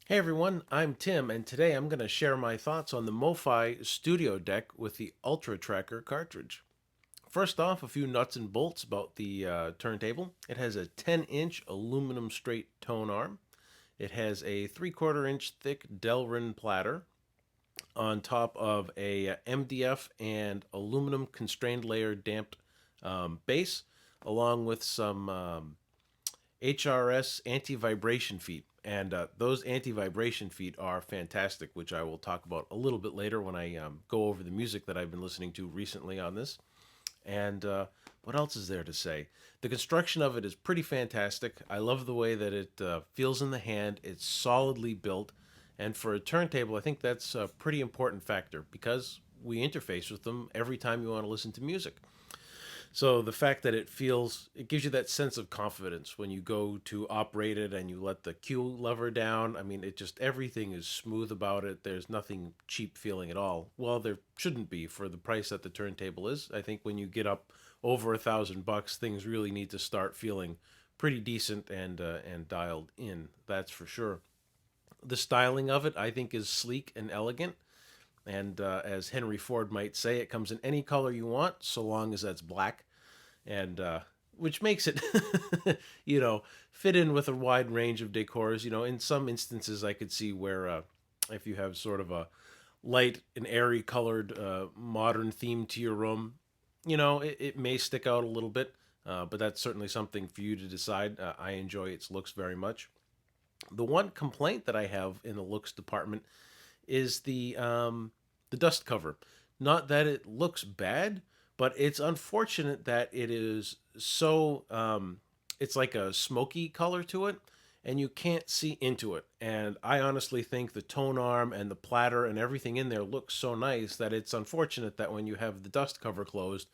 Hey everyone, I'm Tim, and today I'm going to share my thoughts on the MoFi StudioDeck with the UltraTracker cartridge. First off, a few nuts and bolts about the turntable. It has a 10-inch aluminum straight tone arm. It has a 3/4 inch thick Delrin platter on top of a MDF and aluminum constrained layer damped base, along with some HRS anti-vibration feet. And those anti-vibration feet are fantastic, which I will talk about a little bit later when I go over the music that I've been listening to recently on this. And what else is there to say? The construction of it is pretty fantastic. I love the way that it feels in the hand. It's solidly built. And for a turntable, I think that's a pretty important factor because we interface with them every time you want to listen to music. So the fact that it gives you that sense of confidence when you go to operate it and you let the Q lever down. I mean, everything is smooth about it. There's nothing cheap feeling at all. Well, there shouldn't be for the price that the turntable is. I think when you get up over $1,000, things really need to start feeling pretty decent and dialed in. That's for sure. The styling of it, I think, is sleek and elegant. And as Henry Ford might say, it comes in any color you want, so long as that's black. And which makes it, fit in with a wide range of decors. In some instances, I could see where if you have sort of a light and airy colored modern theme to your room, it may stick out a little bit. But that's certainly something for you to decide. I enjoy its looks very much. The one complaint that I have in the looks department is the dust cover. Not that it looks bad, but it's unfortunate that it is so it's like a smoky color to it, and you can't see into it. And I honestly think the tone arm and the platter and everything in there looks so nice that it's unfortunate that when you have the dust cover closed,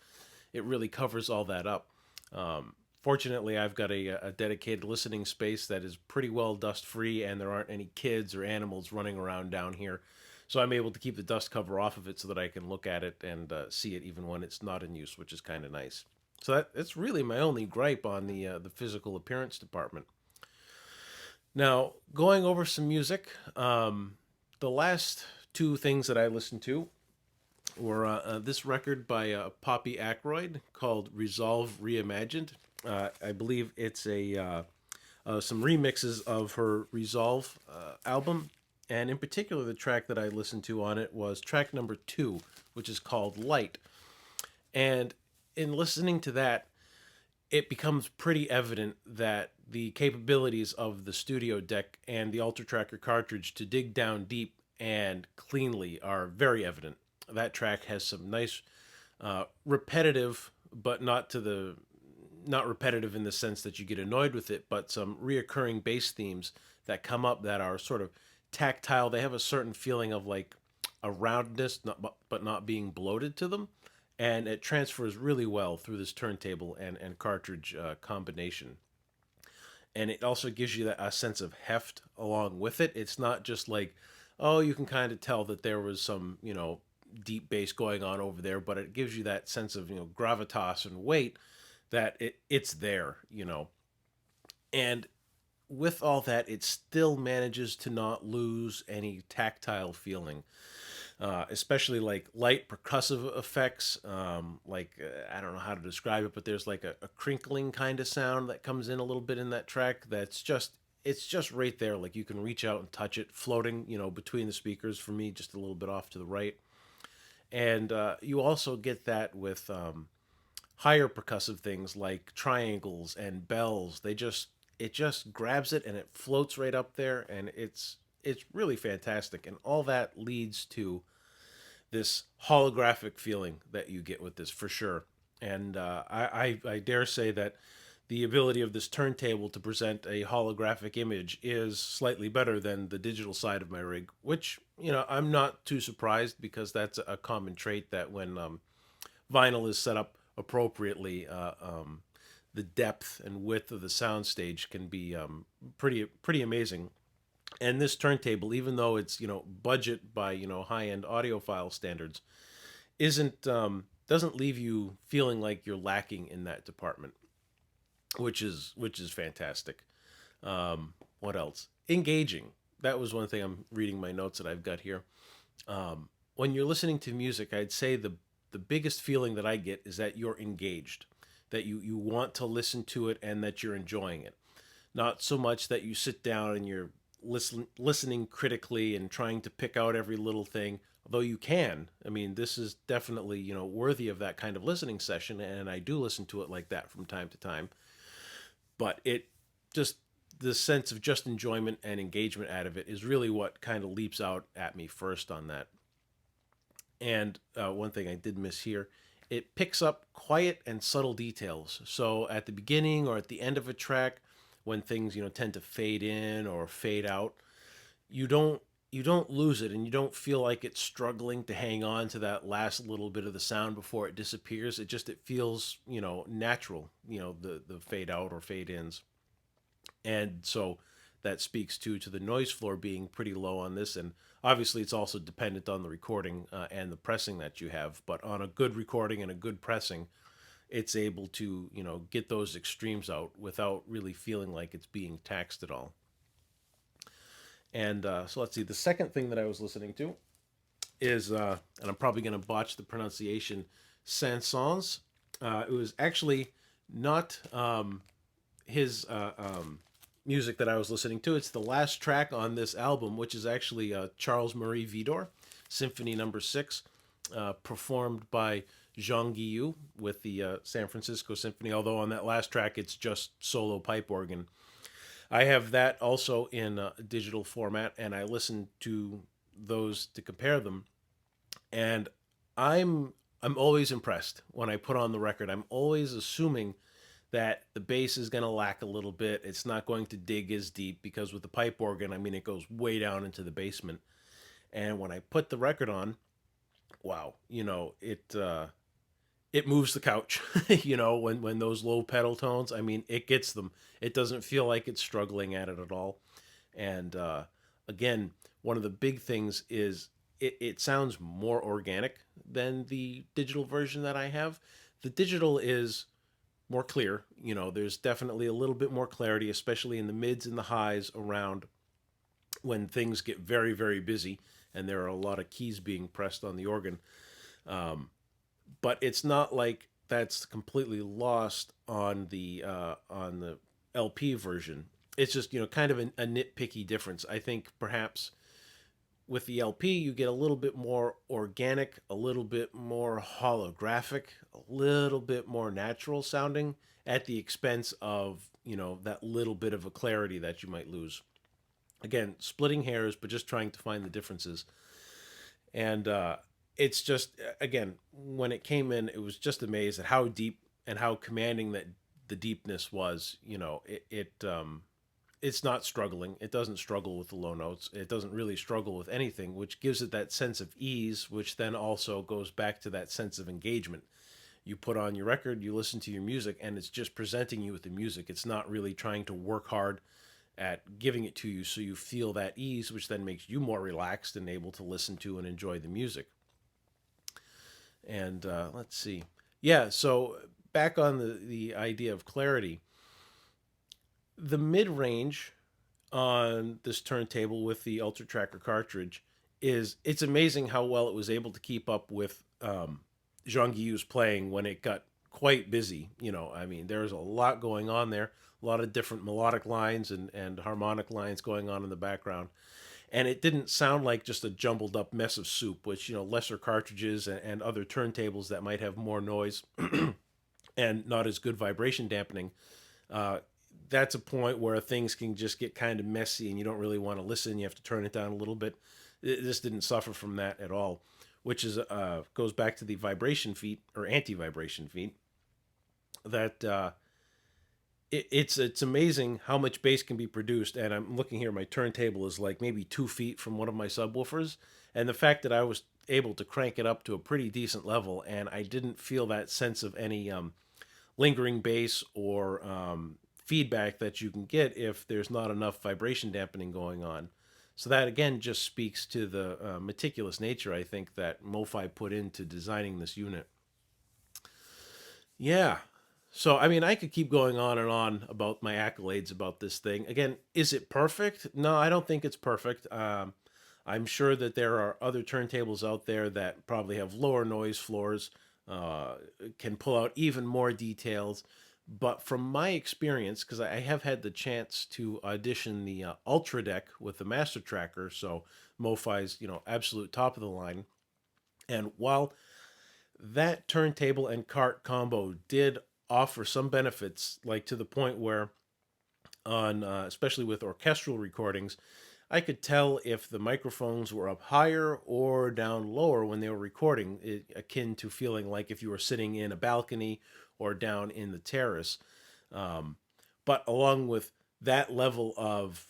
it really covers all that up. Fortunately, I've got a dedicated listening space that is pretty well dust free, and there aren't any kids or animals running around down here. So I'm able to keep the dust cover off of it so that I can look at it and see it even when it's not in use, which is kind of nice. So that's really my only gripe on the physical appearance department. Now, going over some music, the last two things that I listened to were this record by Poppy Ackroyd called Resolve Reimagined. I believe it's some remixes of her Resolve album, and in particular, the track that I listened to on it was track number 2, which is called Light. And in listening to that, it becomes pretty evident that the capabilities of the StudioDeck and the UltraTracker cartridge to dig down deep and cleanly are very evident. That track has some nice repetitive, but not repetitive in the sense that you get annoyed with it, but some reoccurring bass themes that come up that are sort of tactile. They have a certain feeling of like a roundness, but not being bloated to them, and it transfers really well through this turntable and cartridge combination. And it also gives you a sense of heft along with it. It's not just like, oh, you can kind of tell that there was some, deep bass going on over there, but it gives you that sense of, gravitas and weight that it's there. And with all that, it still manages to not lose any tactile feeling, especially like light percussive effects. I don't know how to describe it, but there's like a crinkling kind of sound that comes in a little bit in that track. It's just right there. Like you can reach out and touch it, floating, between the speakers. For me, just a little bit off to the right. And you also get that with higher percussive things like triangles and bells. It just grabs it and it floats right up there, and it's really fantastic. And all that leads to this holographic feeling that you get with this for sure. And I dare say that the ability of this turntable to present a holographic image is slightly better than the digital side of my rig, which, I'm not too surprised because that's a common trait that when vinyl is set up appropriately, the depth and width of the soundstage can be pretty amazing. And this turntable, even though it's budget by high end audiophile standards, isn't doesn't leave you feeling like you're lacking in that department, which is fantastic. What else? Engaging. that was one thing. I'm reading my notes that I've got here. When you're listening to music, I'd say the biggest feeling that I get is that you're engaged, that you want to listen to it and that you're enjoying it. Not so much that you sit down and you're listening critically and trying to pick out every little thing, although you can. I mean, this is definitely, worthy of that kind of listening session, and I do listen to it like that from time to time. But it just the sense of just enjoyment and engagement out of it is really what kind of leaps out at me first on that. And one thing I did miss here, it picks up quiet and subtle details. So at the beginning or at the end of a track, when things tend to fade in or fade out, you don't you don't lose it, and you don't feel like it's struggling to hang on to that last little bit of the sound before it disappears. It feels natural. The fade out or fade ins, and so that speaks to the noise floor being pretty low on this. And obviously it's also dependent on the recording and the pressing that you have, but on a good recording and a good pressing, it's able to get those extremes out without really feeling like it's being taxed at all. And so let's see, the second thing that I was listening to is and I'm probably going to botch the pronunciation, Sansons. It was actually not his music that I was listening to. It's the last track on this album, which is actually Charles Marie Widor, Symphony Number 6, performed by Jean-Guillou with the San Francisco Symphony, although on that last track it's just solo pipe organ. I have that also in digital format, and I listen to those to compare them, and I'm always impressed when I put on the record. I'm always assuming that the bass is going to lack a little bit. It's not going to dig as deep because with the pipe organ, I mean, it goes way down into the basement. And when I put the record on, wow, it moves the couch. When those low pedal tones, I mean, it gets them. It doesn't feel like it's struggling at it at all. And again, one of the big things is it sounds more organic than the digital version that I have. The digital is more clear. There's definitely a little bit more clarity, especially in the mids and the highs around when things get very, very busy and there are a lot of keys being pressed on the organ. But it's not like that's completely lost on the LP version. It's just kind of a nitpicky difference. I think perhaps with the LP you get a little bit more organic, a little bit more holographic, a little bit more natural sounding at the expense of that little bit of a clarity that you might lose. Again, splitting hairs, but just trying to find the differences. And it's just, again, when it came in, it was just amazed at how deep and how commanding that the deepness was. It's not struggling. It doesn't struggle with the low notes. It doesn't really struggle with anything, which gives it that sense of ease, which then also goes back to that sense of engagement. You put on your record, you listen to your music, and it's just presenting you with the music. It's not really trying to work hard at giving it to you, so you feel that ease, which then makes you more relaxed and able to listen to and enjoy the music. And let's see. Yeah, so back on the idea of clarity, the mid-range on this turntable with the UltraTracker cartridge it's amazing how well it was able to keep up with Jean-Guillau's playing when it got quite busy. I mean, there's a lot going on there, a lot of different melodic lines and harmonic lines going on in the background. And it didn't sound like just a jumbled up mess of soup, which, lesser cartridges and other turntables that might have more noise and not as good vibration dampening. That's a point where things can just get kind of messy and you don't really want to listen. You have to turn it down a little bit. This didn't suffer from that at all, which is goes back to the vibration feet or anti-vibration feet. That it's amazing how much bass can be produced. And I'm looking here, my turntable is like maybe 2 feet from one of my subwoofers, and the fact that I was able to crank it up to a pretty decent level, and I didn't feel that sense of any lingering bass or feedback that you can get if there's not enough vibration dampening going on. So that again just speaks to the meticulous nature, I think, that MoFi put into designing this unit. Yeah. So, I mean, I could keep going on and on about my accolades about this thing. Again, is it perfect? No, I don't think it's perfect. I'm sure that there are other turntables out there that probably have lower noise floors, uh, can pull out even more details. But from my experience, because I have had the chance to audition the UltraDeck with the Master Tracker, so MoFi's absolute top of the line. And while that turntable and cart combo did offer some benefits, like to the point where on especially with orchestral recordings, I could tell if the microphones were up higher or down lower when they were recording, akin to feeling like if you were sitting in a balcony or down in the terrace. Um, but along with that level of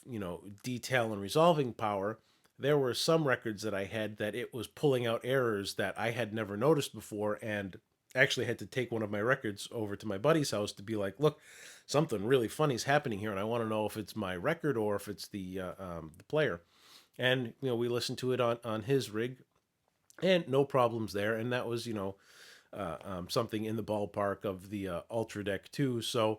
detail and resolving power, there were some records that I had that it was pulling out errors that I had never noticed before, and actually had to take one of my records over to my buddy's house to be like, look, something really funny is happening here, and I want to know if it's my record or if it's the player. And we listened to it on his rig, and no problems there. And that was something in the ballpark of the UltraDeck 2. So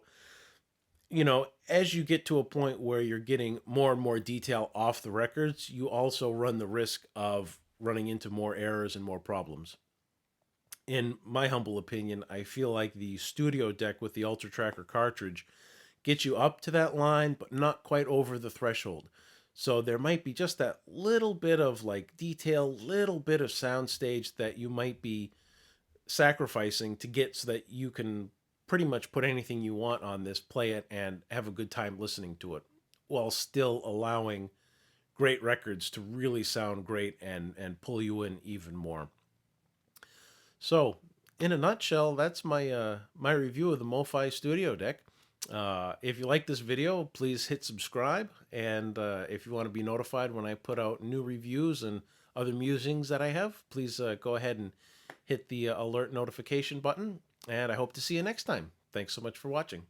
as you get to a point where you're getting more and more detail off the records, you also run the risk of running into more errors and more problems. In my humble opinion, I feel like the StudioDeck with the UltraTracker cartridge gets you up to that line, but not quite over the threshold. So there might be just that little bit of like detail, little bit of soundstage that you might be sacrificing to get so that you can pretty much put anything you want on this, play it, and have a good time listening to it, while still allowing great records to really sound great and pull you in even more. So, in a nutshell, that's my review of the MoFi StudioDeck. If you like this video, please hit subscribe, and if you want to be notified when I put out new reviews and other musings that I have, please go ahead and hit the alert notification button. And I hope to see you next time. Thanks so much for watching.